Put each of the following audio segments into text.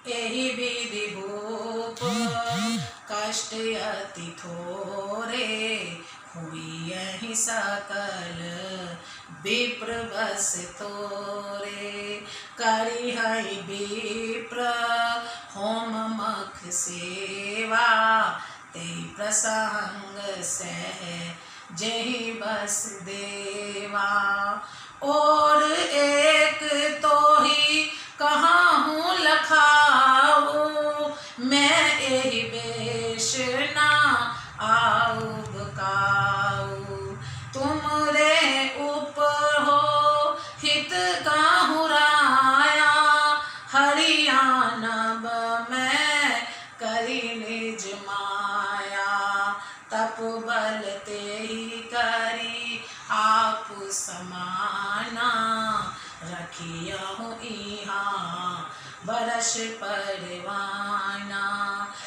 एहि विधि भूप कष्ट अति थोरे, हुई यही सकल विप्र बस तोरे। करी हई विप्र होम मख सेवा, ते प्रसंग सह जेहि बस देवा। और एक तो ही कहाहूँ लखाऊ, मैं एहि बेश ना आऊब काऊ। तुमरे उपहो हित काहू राया, हरियाणब मैं करी निज माया। तप बल तेहि करी आप समाना, रखियहु इहाँ बरस परवाना।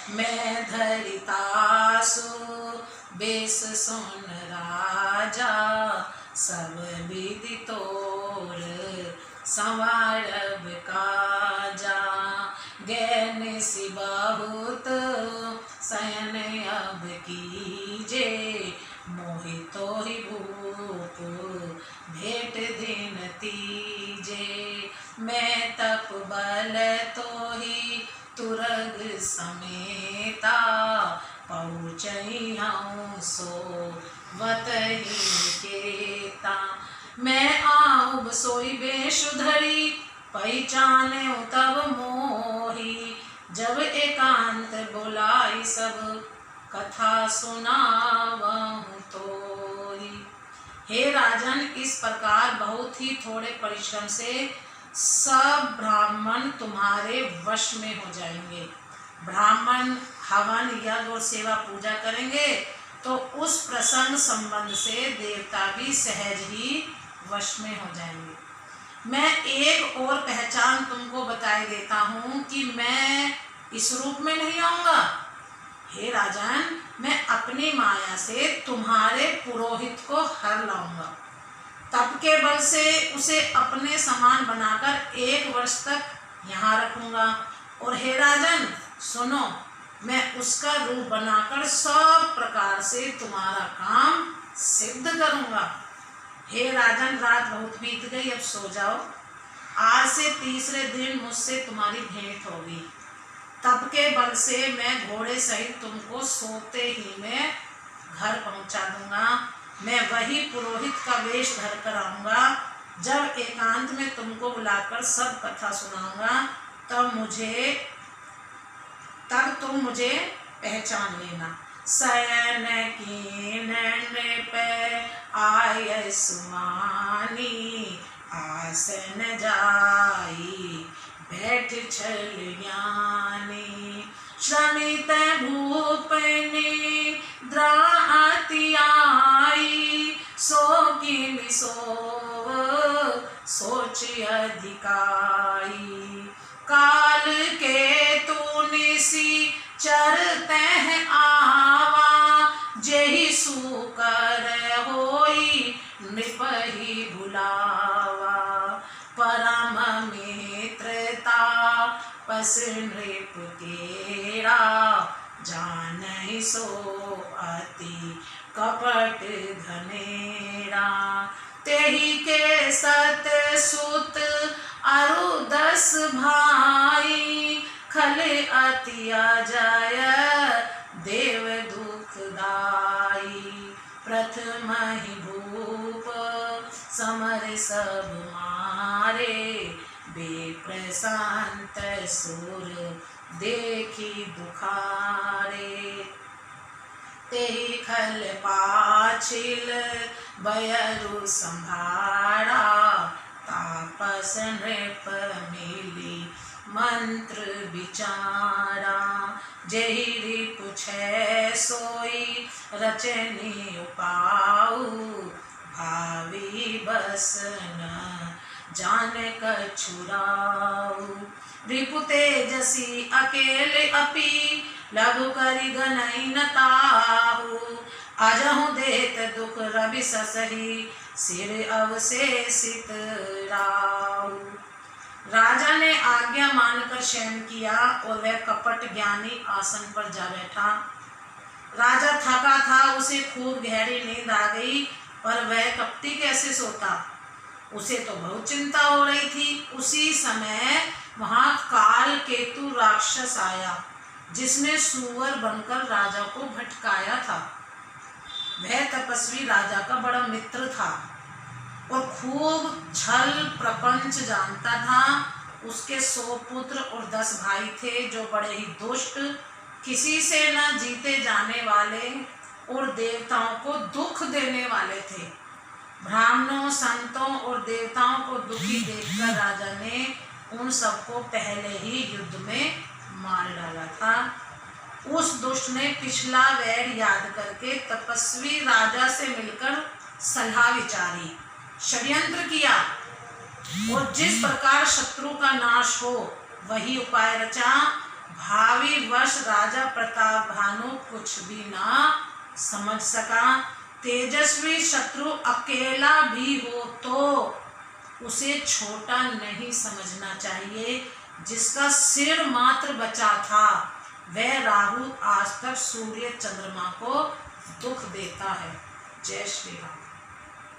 मैं धरितासु बेस सुन राजा, सब विधि तोर संवारब काजा। गैन सि बहुत शयन अब कीजे, मोहि तोहि भूप भेंट दिन तीजे। मैं तप बल तोहि तुरग समेता, पहुँचहिहूँ सो वतहि केता। मैं आऊब सोई बेश धरी, पहिचान्यो तब मोहि। जब एकांत बुलाई सब, कथा सुनावहूँ तोहि। हे राजन, इस प्रकार बहुत ही थोड़े परिश्रम से सब ब्राह्मण तुम्हारे वश में हो जाएंगे। ब्राह्मण हवन यज्ञ और सेवा पूजा करेंगे तो उस प्रसंग संबंध से देवता भी सहज ही वश में हो जाएंगे। मैं एक और पहचान तुमको बताए देता हूँ कि मैं इस रूप में नहीं आऊंगा। हे राजन, मैं अपनी माया से तुम्हारे पुरोहित को हर लाऊंगा। तप के बल से उसे अपने समान बनाकर 1 वर्ष तक यहाँ रखूंगा। और हे राजन सुनो, मैं उसका रूप बनाकर सब प्रकार से तुम्हारा काम सिद्ध करूंगा। हे राजन, रात बहुत बीत गई, अब सो जाओ। आज से तीसरे दिन मुझसे तुम्हारी भेंट होगी। तप के बल से मैं घोड़े सहित तुमको सोते ही में घर पहुंचा दूंगा। मैं वही पुरोहित का वेश धर कर आऊंगा। जब एकांत में तुमको बुलाकर सब कथा सुनाऊंगा, तब तुम मुझे पहचान लेना। शयन कीन पे आय सुमानी, आसन जाई बैठ छल ज्ञानी। श्रमित भूप निद्रा अति आई, सो किन सोव सोच अधिकाई। काल के तू निसी चरते आवा, जेहि सुकर होई नृपहि भुलावा। परम मित्रता पस नृप केरा, जानहि सो अति कपट घनेरा। तेहि के सत सुत अरु 10 भाई, खल अति अजय देव दुखदाई। प्रथम ही भूप समर सब मारे, बेप्रशांत सुर देखी दुखारे। तेहि खल पाछिल बयरु संभारा, तापस नृप मिली मंत्र विचारा। जेहि रिपु छह सोई रचनी उपाऊ, भावी बस न जान कछुराऊ। रिपु तेजसी अकेले अपि, लघु करि गनई न ताहू। अजहु देत दुख रवि ससही, सिर अवशेषित राऊ। राजा ने आज्ञा मानकर शयन किया और वह कपट ज्ञानी आसन पर जा बैठा। राजा थका था, उसे खूब गहरी नींद आ गई, पर वह कपटी कैसे सोता, उसे तो बहुत चिंता हो रही थी। उसी समय वहां काल केतु राक्षस आया, जिसने सूअर बनकर राजा को भटकाया था। वह तपस्वी राजा का बड़ा मित्र था और खूब छल प्रपंच जानता था। उसके 100 पुत्र और 10 भाई थे, जो बड़े ही दुष्ट, किसी से न जीते जाने वाले और देवताओं को दुख देने वाले थे। ब्राह्मणों, संतों और देवताओं को दुखी देखकर राजा ने उन सबको पहले ही युद्ध में मार डाला था। उस दुष्ट ने पिछला वैर याद करके तपस्वी राजा से मिलकर सलाह विचारी, षड्यंत्र किया और जिस प्रकार शत्रु का नाश हो वही उपाय रचा। भावी वर्ष राजा प्रताप भानु कुछ भी ना समझ सका। तेजस्वी शत्रु अकेला भी हो तो उसे छोटा नहीं समझना चाहिए। जिसका सिर मात्र बचा था वह राहु आज तक सूर्य चंद्रमा को दुख देता है। जय श्री राम।